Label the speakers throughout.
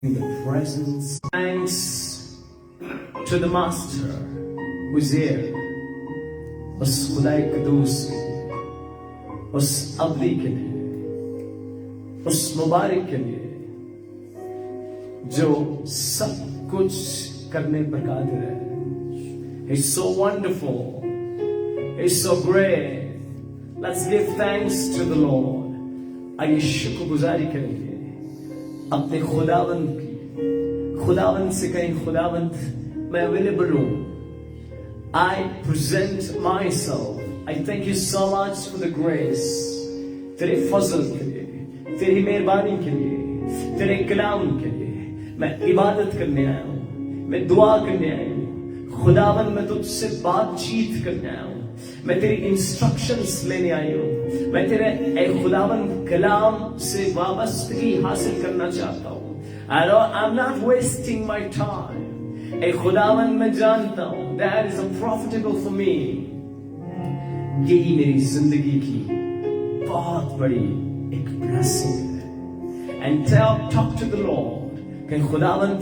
Speaker 1: in the presence. Thanks to the Master who's here. उस खुदाई कदूस के लिए, उस अवधि के लिए, उस मुबारक के लिए जो सब कुछ करने पर कादिर है. He's so wonderful. He's so great. Let's give thanks to the Lord. आइए शुक्रगुजारी करेंगे अपने खुदावंद की. खुदावंद से कहें, खुदावंद मैं अवेलेबल हूँ. I present myself. I thank you so much for the grace. तेरे फजल के लिए, तेरी मेहरबानी के लिए, तेरे कलाम के लिए मैं इबादत करने आया हूँ, मैं दुआ करने आया हूँ. खुदावंद मैं तुझसे बातचीत करने आया हूँ, मैं तेरी इंस्ट्रक्शंस लेने आई हूँ, मैं तेरे ए खुदावंद कलाम से वाबस्तगी हासिल करना चाहता हूँ. I'm not wasting my time. ए खुदावंद मैं जानता हूँ that is profitable for me. यही मेरी जिंदगी की बहुत बड़ी एक blessing है. And talk to the Lord. कि खुदावंद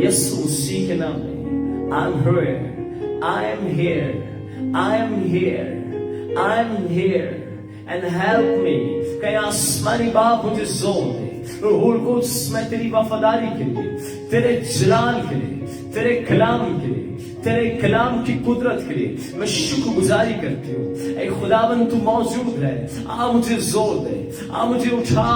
Speaker 1: यीशु मसीह के नाम में I'm here, I am here, I am here, I am here, and help me. कि आसमानी बाप मुझे जोर दे. रूहुल कुद्स मैं तेरी वफादारी के लिए, तेरे जलाल के लिए, तेरे कलाम के लिए, तेरे कलाम की कुदरत के लिए मैं शुक्रगुजारी करती हूँ. ऐ खुदावंद तू मौजूद है. आ मुझे जोर दे, आ मुझे उठा,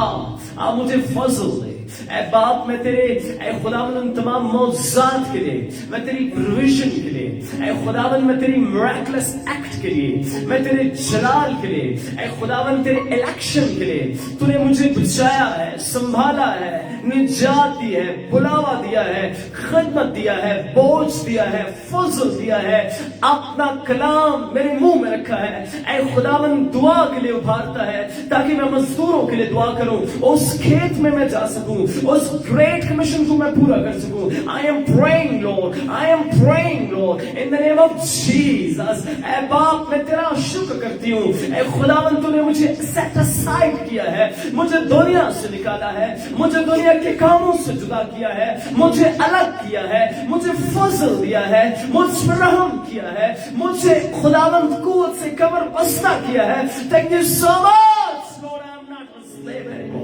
Speaker 1: आ मुझे फजल दे. ऐ बाप मैं तेरे ऐ खुदावंद उन तमाम मौजूदात के लिए, मैं तेरी प्रोविजन के लिए, ऐ खुदावंद मैं तेरी मिरेकलस एक्ट के लिए, मैं तेरे जलाल के लिए, ऐ खुदावंद तेरे इलेक्शन के लिए तूने मुझे बचाया है, संभाला है, निजात दी है, बुलावा दिया है, खिदमत दिया है, बोझ दिया है, फजल दिया है, अपना कलाम मेरे मुंह में रखा है. ऐ खुदावंद दुआ के लिए उभारता है ताकि मैं मजदूरों के लिए दुआ करूं, उस खेत में मैं जा सकूं, उस ग्रेट कमीशन को मैं पूरा कर सकूं. I am praying Lord, I am praying Lord in the name of Jesus. ऐ बाप मैं तेरा शुक्र करती हूँ. ऐ खुदावंद तूने मुझे सेट असाइड किया है, मुझे दुनिया से निकाला है, मुझे दुनिया के कामों से जुदा किया है, मुझे अलग किया है, मुझे फजल दिया है, मुझ पर रहम किया है, मुझे खुदावंद कुव्वत से कमर बस्ता किया है. Thank you so much Lord. I'm not a slave anymore.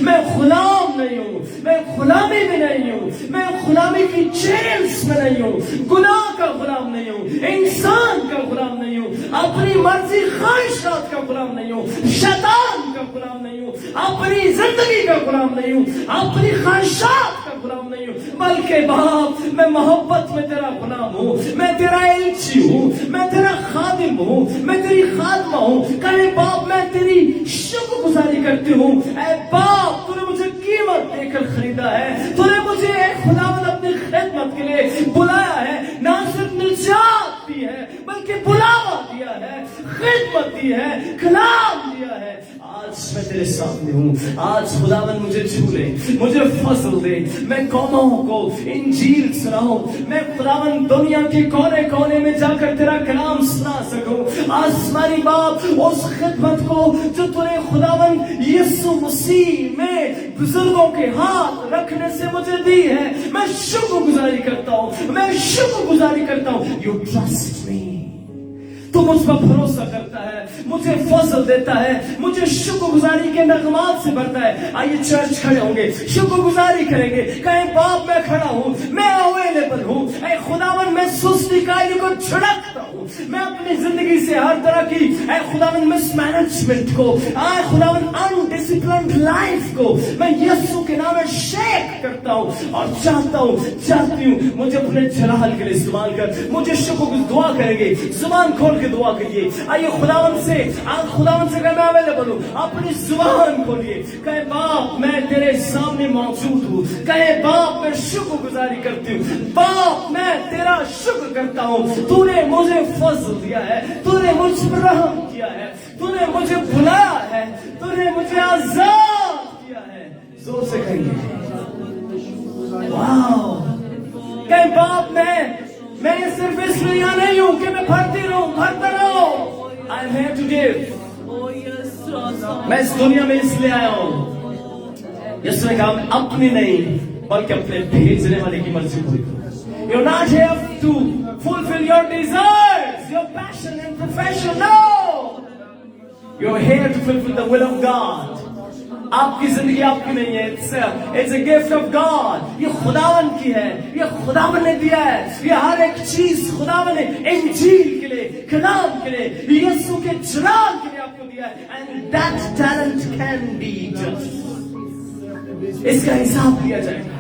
Speaker 1: मैं गुलाम नहीं हूँ, मैं गुलामी में नहीं हूँ, मैं गुलामी की चेन्स में नहीं हूँ, गुनाह का गुलाम नहीं हूँ, इंसान का गुलाम नहीं हूँ, अपनी मर्जी ख्वाहिशात का गुलाम नहीं हूँ, शैतान का गुलाम नहीं हूँ, अपनी जिंदगी का गुलाम नहीं हूँ, अपनी ख्वाहिशात का गुलाम नहीं हूँ, बल्कि बाप मैं मोहब्बत में तेरा गुलाम हूँ, मैं तेरा एलची हूँ, मैं तेरा खादिम हूँ, मैं तेरी खादमा हूँ. कहे बाप मैं तेरी शुक्रगुजारी करती हूँ. ऐ बाप तूने मुझे कीमत देकर खरीदा है, तूने मुझे खुदावंद अपनी खिदमत के लिए बुलाया है. ना सिर्फ निजात दी है बल्कि बुलावा दिया है, खिदमत दी है, कलाम दिया है. आज मैं तेरे सामने हूँ. आज खुदावंद मुझे छू ले, मुझे फजल दे, मैं कौमों को इंजील सुनाऊं, मैं खुदावंद दुनिया के कोने कोने में जाकर तेरा कलाम सुना सकूं. आसमानी बाप उस खिदमत को जो तूने खुदावंद यीशु मसीह में बुजुर्गों के हाथ रखने से मुझे दी है, मैं शुक्रगुजारी करता हूँ, मैं शुक्रगुजारी करता हूँ. You trust me. तू मुझ पर भरोसा करता है, मुझे फजल देता है, मुझे शुक्रगुजारी के नगमात से भरता है. आइए चर्च खड़े होंगे, शुक्रगुजारी करेंगे. कहें बाप मैं खड़ा हूँ, मैं अवेलेबल हूँ. ऐ खुदावंद मैं सुस्ती कायली को झड़कता हूँ, मैं अपनी जिंदगी से हर तरह की ऐ खुदावंद मिसमैनेजमेंट को, ऐ खुदावंद अनडिसिप्लिन्ड लाइफ को मैं यीशु के नाम में शेक करता हूँ और चाहती हूँ मुझे अपने जलाल के लिए इस्तेमाल कर. मुझे शुक्र दुआ करेंगे, जुबान खोल के दुआ करिए. आइए खुदावंद से मैं अवेलेबल हूँ. अपनी जुबान खोलिए, कहे बाप मैं तेरे सामने मौजूद हूँ. कहे बाप मैं शुक्रगुजारी करती हूँ, बाप मैं तेरा शुक्र करता हूँ. तूने मुझे फजल दिया है, तूने मुझ पर रहम किया है, तूने मुझे बुलाया है, तूने मुझे आजाद किया है. जोर से कहिए वाह. कहे बाप मैं सिर्फ इसलिए यहाँ नहीं हूँ कि मैं भरता रहूं. I am here to give. मैं इस दुनिया में इसलिए आया हूँ. यीशु ने कहा अपनी नहीं बल्कि अपने भेजने वाले की मर्जी पूरी करो। You're not here to fulfill your desires, your passion and profession. No, you're here to fulfill the will of God. आपकी जिंदगी आपकी नहीं है, it's a gift of God. ये खुदावन की है, ये खुदावन ने दिया है। ये हर एक चीज खुदावन ने इंजील के लिए, कलाम के लिए, यीशु के जलाल के लिए आपको दिया है। And that talent can be judged. इसका हिसाब लिया जाएगा।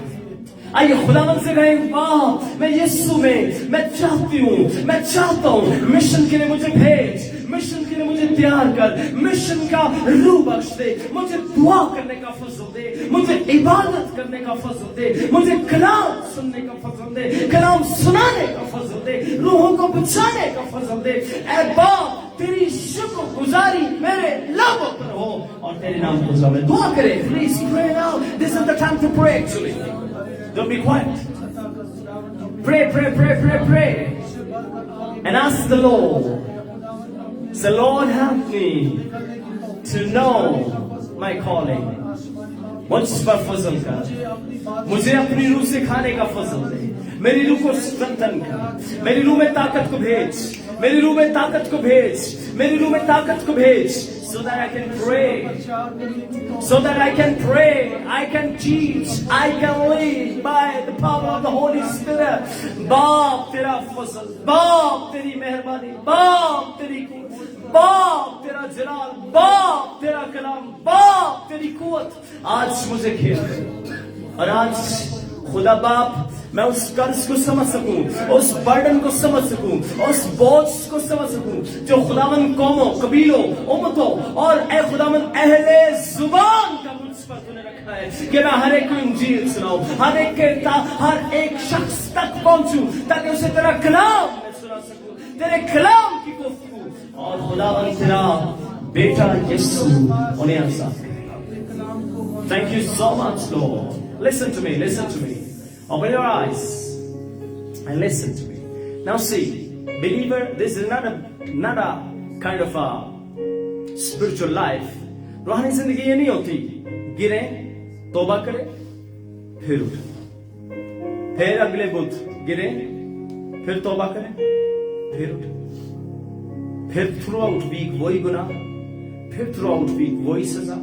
Speaker 1: आइए खुदावन से कहें, वाह मैं यीशु में मैं चाहती हूँ, मैं चाहता हूँ, मिशन के लिए मुझे भेज, मिशन के लिए मुझे तैयार कर, मिशन का रूह बख्श दे, मुझे दुआ करने का फजल दे, मुझे इबादत करने का फजल दे, मुझे कलाम सुनने का फजल दे, कलाम सुनाने का फजल दे, रूहों को बचाने का फजल दे। ऐ बाप तेरी शुक्र गुजारी मेरे लबों पर हो और तेरे नाम को जाने दुआ करे। Please pray now. This is the time to pray actually. Don't be quiet. Pray, pray, pray, pray, pray. And ask the Lord. Say, Lord, help me to know my calling. मुझ पर फजल कर, मुझे अपनी रूह से खाने का फजल दे, मेरी रूह को स्ट्रेंथन कर, मेरी रूह में ताकत को भेज, मेरी रूह में ताकत को भेज, मेरी रूह में ताकत को भेज, so that I can pray, so that I can pray, I can teach, I can lead by the power of the Holy Spirit. बाप तेरा फजल, बाप तेरी मेहरबानी, बाप तेरी बाप तेरा जलाल, बाप तेरा कलाम, बाप तेरी कुवत आज मुझे घेर दे। और आज खुदा बाप मैं उस कर्ज को समझ सकूं, उस बर्डन को समझ सकूं, उस बोझ को समझ सकूं जो खुदावन कौमों, कबीलों, उम्मतों और ए खुदावन अहले जुबान का मुझ पर तूने रखा है कि मैं हर एक को इंजील सुनाऊं, हर एक शख्स तक पहुंचूं ताकि उसे तेरा कलाम मैं सुना सकूं, तेरे कलाम की गुफ्तगू और खुदावन तेरा बेटा यीशु उन्हें आसान करे। Thank you so much, Lord. Listen to me, listen to me. Open your eyes and listen to me. Now see, believer, this is not a kind of a spiritual life. रूहानी जिंदगी ये नहीं होती, गिरे, तौबा करें, फिर उठे, फिर अगले बुध गिरे, फिर तौबा करें, फिर उठे, फिर थ्रू आउट वीक वही गुनाह, फिर थ्रू आउट वीक वही सजा,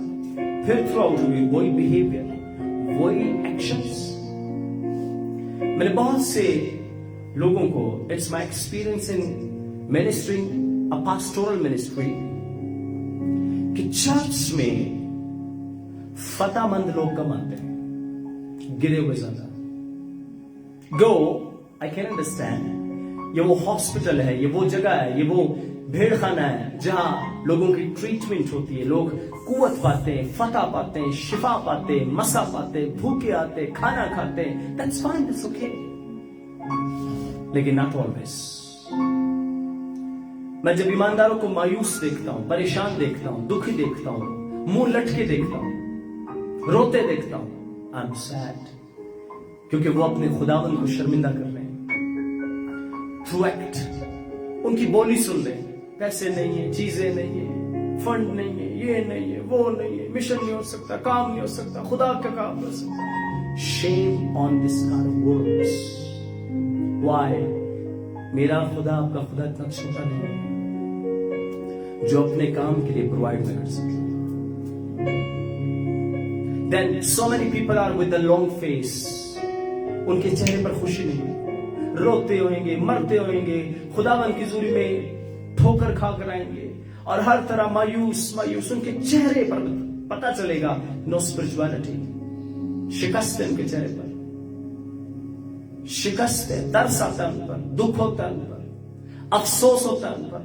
Speaker 1: फिर थ्रू आउट वीक वही बिहेवियर, वही एक्शंस। मैंने बहुत से लोगों को, it's my experience in ministry, a pastoral ministry, कि चर्च में फतामंद लोग कम आते हैं, गिरे हुए ज्यादा। गो, आई कैन अंडरस्टैंड, ये वो हॉस्पिटल है, ये वो जगह है, ये वो भेड़ खाना है जहां लोगों की ट्रीटमेंट होती है, लोग कुवत पाते हैं, फतह पाते हैं, शिफा पाते हैं, मसा पाते हैं, भूखे आते हैं, खाना खाते हैं। दैट्स फाइन, दैट्स ओके, लेकिन नॉट ऑलवेज। मैं जब ईमानदारों को मायूस देखता हूं, परेशान देखता हूं, दुखी देखता हूं, मुंह लटके देखता हूं, रोते देखता हूं, आई एम सैड, क्योंकि वो अपने खुदावन को शर्मिंदा कर रहे हैं थ्रू एक्ट। उनकी बोली सुन ले, पैसे नहीं है, चीजें नहीं है, फंड नहीं है, ये नहीं है, वो नहीं है, मिशन नहीं हो सकता, काम नहीं हो सकता, खुदा का काम नहीं हो सकता। Shame on this kind of words. Why? मेरा खुदा आपका खुदा इतना छोटा नहीं है जो अपने काम के लिए प्रोवाइड न कर सके। Then so many people are with a long face. उनके चेहरे पर खुशी नहीं है, रोते होंगे, मरते होंगे, खुदावन की ज़ूरी में ठोकर खा कर आएंगे और हर तरह मायूस मायूस उनके चेहरे पर पता चलेगा। नो स्पिरिचुअलिटी, शिकस्त है उनके चेहरे पर, शिकस्त है, तरस आता है उन पर, दुख होता है उन पर, अफसोस होता है उन पर।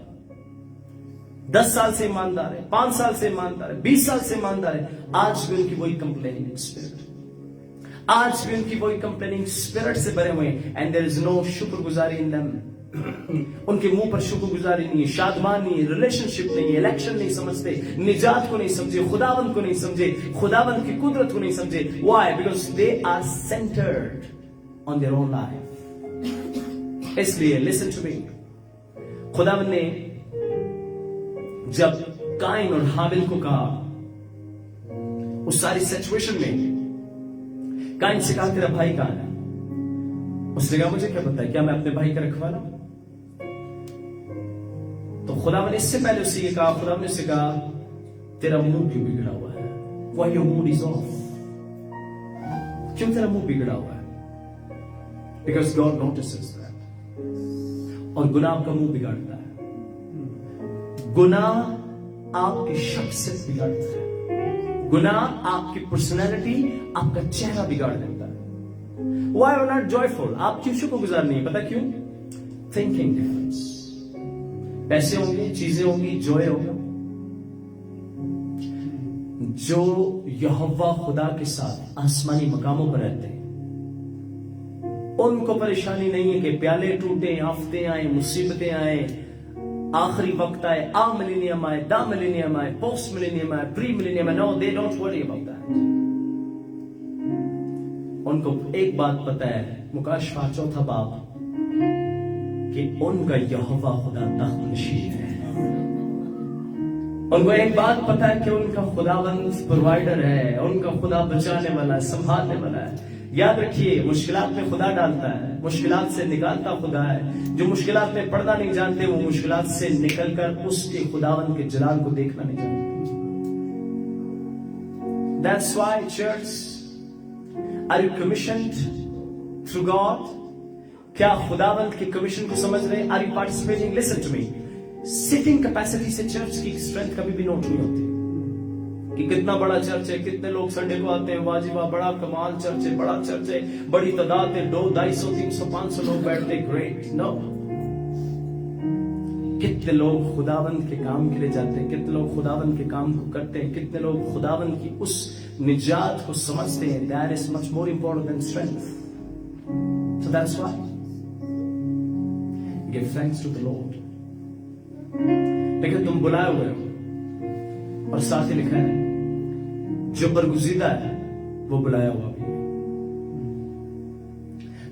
Speaker 1: 10 साल से ईमानदार है, 5 साल से ईमानदार है, 20 साल से ईमानदार है, आज भी उनकी वही कंप्लेनिंग स्पिरिट, आज भी उनकी वही कंप्लेनिंग स्पिरिट से भरे हुए हैं। एंड देयर इज नो शुक्रगुजारी इन देम। उनके मुंह पर शुक्रगुजारी नहीं है, शादमान नहीं है, रिलेशनशिप नहीं है, इलेक्शन नहीं समझते, निजात को नहीं समझे, खुदावंत को नहीं समझे, खुदावंत की कुदरत को नहीं समझे। Why? Because they are centred on their own life. इसलिए लिसन टू मी, खुदावंत ने जब काइन और हाबिल को कहा उस सारी सिचुएशन में काइन से कहा तेरा भाई कहां है? उसने कहा मुझे क्या पता है, क्या मैं अपने भाई का रखवाला? तो खुदा ने इससे पहले उससे ये कहा, खुदा ने उससे कहा तेरा मुंह क्यों बिगड़ा हुआ है? Why your mood is off? क्यों तेरा मुंह बिगड़ा हुआ है? Because God notices that. और गुनाह आपका मुंह बिगाड़ता है। गुनाह आपकी शख्सियत बिगाड़ता है। गुनाह आपकी पर्सनैलिटी, आपका चेहरा बिगाड़ देता है। Why are you not joyful? आप क्यों शुक्रगुजार नहीं? पता क्यों? Thinking difference. पैसे होंगे, चीजें होंगी, जॉय होगा। जो यहोवा खुदा के साथ आसमानी मकामों पर रहते हैं, उनको परेशानी नहीं है कि प्याले टूटे, आफतें आए, मुसीबतें आए, आखिरी वक्त आए, आ मिलेनियम आए, दा मिलेनियम आए, पोस्ट मिलेनियम आए, प्री मिलेनियम आए। No, they don't worry about that. उनको एक बात पता है, मुकाशफा 4 बाब, कि उनका यहोवा खुदा तख्त नशीन है। उनको एक बात पता है कि उनका खुदावंद प्रोवाइडर है, उनका खुदा बचाने वाला है, संभालने वाला है। याद रखिए, मुश्किलात में खुदा डालता है, मुश्किलात से निकालता खुदा है। जो मुश्किलात में पढ़ना नहीं जानते, वो मुश्किलात से निकलकर उसके खुदावंद के जलाल को देखना नहीं जानते। That's why, church, are you commissioned through God? क्या खुदावंद के कमीशन को समझ रहे? Are you participating? Listen to me. Sitting capacity से चर्च की स्ट्रेंथ कभी भी नोट नहीं होती कि कितना बड़ा चर्च है, कितने लोग संडे को आते हैं, वाह बड़ा कमाल चर्च है, बड़ा चर्च है, बड़ी तादाद है, 200, 250, 300, 500 लोग बैठते, ग्रेट। नो, कितने लोग खुदावंद के काम के लिए जाते हैं, कितने लोग खुदावंद के काम को करते हैं, कितने लोग खुदावंद की उस निजात को समझते हैं। That is much more important than strength. So that's why give thanks to the Lord. लेकिन तुम बुलाए हुए हो, और साथ ही लिखा है जो बरगुजीदा है वो बुलाया हुआ भी है।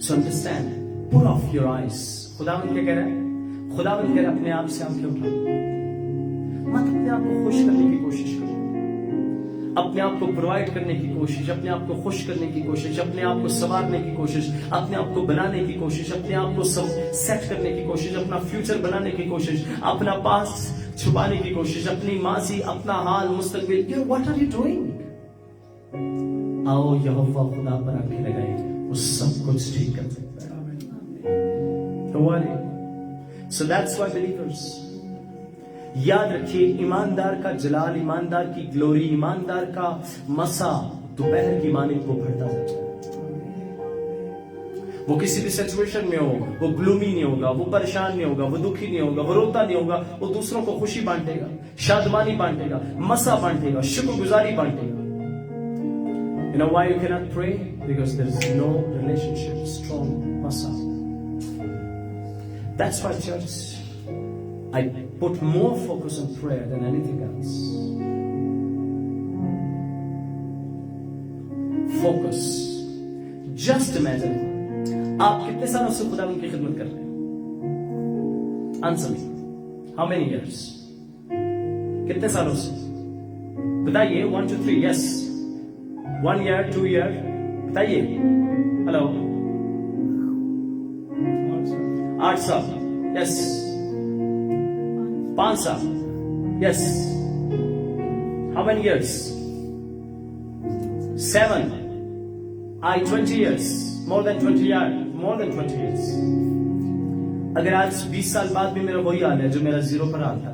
Speaker 1: So understand, put off your eyes. खुदावंद क्या कह रहा है? खुदावंद कह रहा है अपने आप से आंखें उठाओ, मत अपने आप को खुश करने की कोशिश करो, अपने आप को प्रोवाइड करने की कोशिश, अपने आप को खुश करने की कोशिश, अपने आप को संवारने की कोशिश, अपने आप को बनाने की कोशिश, अपने आप को सेट करने की कोशिश, अपना फ्यूचर बनाने की कोशिश, अपना पास्ट छुपाने की कोशिश, अपनी माजी, अपना हाल, मुस्तकबिल। What are you doing? आओ यहोवा खुदा पर आंखें लगाए, वो सब कुछ ठीक कर सकता है। Don't worry. So that's why believers, याद रखिए, ईमानदार का जलाल, ईमानदार की ग्लोरी, ईमानदार का मसा दोपहर की मानिंद को भरता जाता है। वो किसी भी सिचुएशन में हो, वो ग्लूमी नहीं होगा, वो परेशान नहीं होगा, वो दुखी नहीं होगा, वो रोता नहीं होगा, वो दूसरों को खुशी बांटेगा, शादमानी बांटेगा, मसा बांटेगा, शुक्रगुजारी बांटेगा। You know why you cannot pray? Because there is no relationship, strong masa. That's why, church, I put more focus on prayer than anything else. Focus. Just imagine, आप कितने सालों से खुदा की खिदमत कर रहे हैं? Answer me. How many years? कितने सालों से? बताइए। 1, 2, 3. Yes. 1 year, 2 year. बताइए। Hello. 8 साल. Yes. 5 साल. Yes. How many years? 7. 20 years. More than 20 years. More than 20 years. अगर आज 20 साल बाद भी मेरा वही हाल है जो मेरा 0 पर हाल था,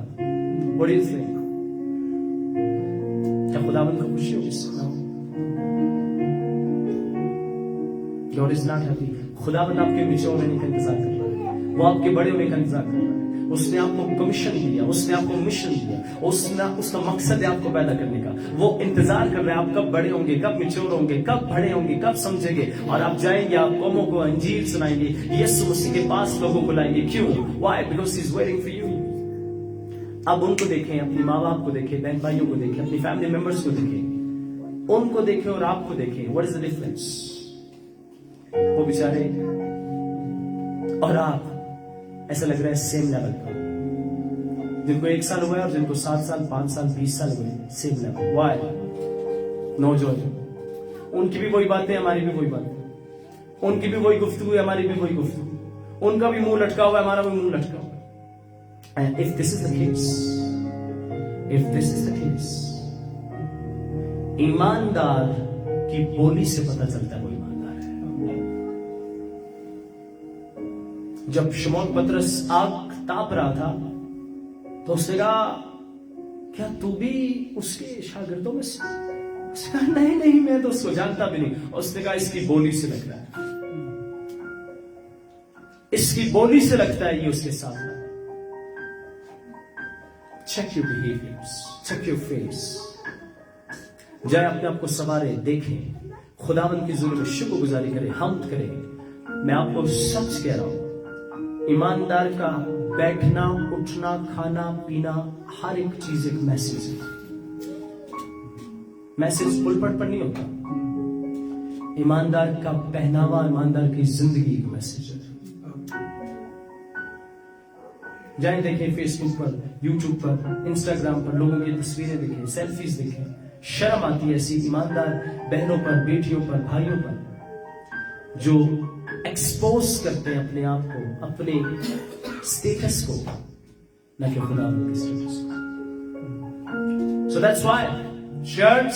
Speaker 1: what do you think? क्या खुदावंद को खुशी होगी इससे? God is not happy. खुदावंद आपके मैच्योर होने का इंतजार कर रहा है, वो आपके बड़े होने का इंतजार कर रहा है। उसने आपको कमीशन दिया, उसने आपको मिशन दिया, उसका मकसद है आपको पैदा करने का। वो इंतजार कर रहा है आप कब बड़े होंगे, कब मैच्योर होंगे, कब बड़े होंगे, कब समझेंगे, और आप जाएंगे, आप कौमों को अंजीर सुनाएंगे, यीशु मसीह के पास लोगों को लाएंगे। क्यों? Why? Because he is waiting for you. अब उनको देखें, अपने माँ बाप को देखें, बहन भाइयों को देखें, अपनी फैमिली मेंबर्स को देखें, उनको देखें और आपको देखें। What is the difference? वो बेचारे और आप ऐसा लग रहा है सेम लेवल का। जिनको 1 साल हुआ है और जिनको 7 साल, 5 साल, 20 साल हुए, same level. Why? No joy. उनकी भी वही बातें, हमारी भी वही बातें, उनकी भी वही गुफ्तगू है, हमारी भी वही गुफ्तगू, उनका भी मुंह लटका हुआ है, हमारा भी मुंह लटका हुआ है. And if this is the case, ईमानदार की बोली से पता चलता है वो ईमानदार है. जब शमौन पतरस आग ताप रहा था तो उसने कहा क्या तू भी उसके शागिर्दों में से? उसने कहा नहीं मैं तो उसको जानता भी नहीं. उसने कहा इसकी बोली से लग रहा है, इसकी बोली से लगता है ये उसके साथ है. Check your behaviors, check your face. जाए अपने आप को संवारे, देखें, खुदावंद की ज़ुल्म में शुक्रगुजारी करें, हम्द करें. मैं आपको सच कह रहा हूं, ईमानदार का बैठना, उठना, खाना, पीना, हर एक चीज एक मैसेज है. मैसेज पुलपट पर नहीं होता. ईमानदार का पहनावा, ईमानदार की जिंदगी एक मैसेज है. जाए देखें फेसबुक पर, यूट्यूब पर, इंस्टाग्राम पर लोगों की तस्वीरें देखें, सेल्फीज देखें. शर्म आती है ऐसी ईमानदार बहनों पर, बेटियों पर, भाइयों पर जो एक्सपोज करते हैं अपने आप को, अपने स्टेटस को, न कि खुदा के स्टेटस को. सो दैट्स व्हाई चर्च,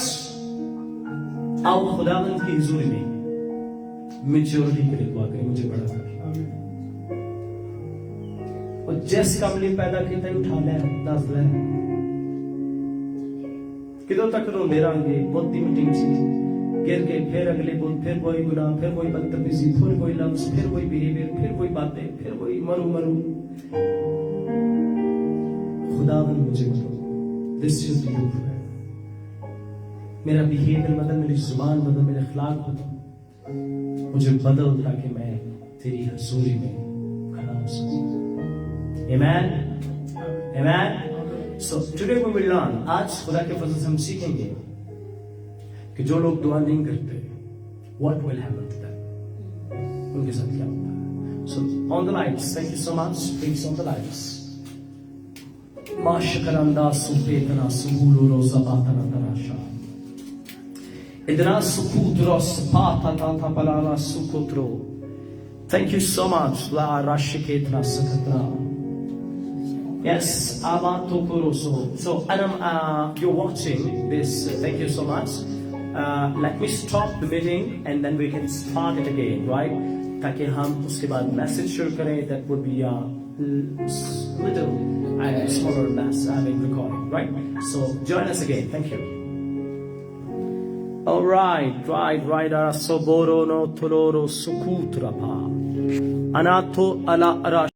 Speaker 1: आओ खुदावंद की हुजूरी में मैच्योरिटी के लिए दुआ करें. मुझे बड़ा था और जैस कमली पैदा किया उठा ले दस ले किदों तक रोंदे रहेंगे. बहुती मीटिंग सी गिर के फिर अगले बोल, फिर वही गुनाह, फिर वही बदतमीजी, फिर वही लफ्ज, फिर वही बिहेवियर, फिर वही बातें, फिर वही मरू. खुदावंद मुझे बताओ, this should be your prayer. मेरा बिहेवियर बदल, मेरी जुबान बदल, मेरे अखलाक बदल, मुझे बदल ताकि मैं तेरी हुजूरी में खड़ा हो सकूं. Amen. Amen. So today we will learn. आज खुदा के फजल से हम सीखेंगे कि जो लोग दुआ नहीं करते, what will happen to them? उनके साथ क्या होता है? So on the lights, thank you so much. Please on the lights. माशकरंदा सुपेतना सुबुलो रोज़ा बातना तराशा. इधरा सुकुत्रो सपाता ताता पलाला सुकुत्रो. Thank you so much. La rashiketna sakatra. Yes, Amato Kuroso. So, Adam, you're watching this. Thank you so much. Let me stop the meeting and then we can start it again, right? ताकि हम उसके बाद message शुरू करें. That would be a little smaller mass recording, right? So, join us again. Thank you. All right. Soboro no toloro sukutrapa. Anato ala ara.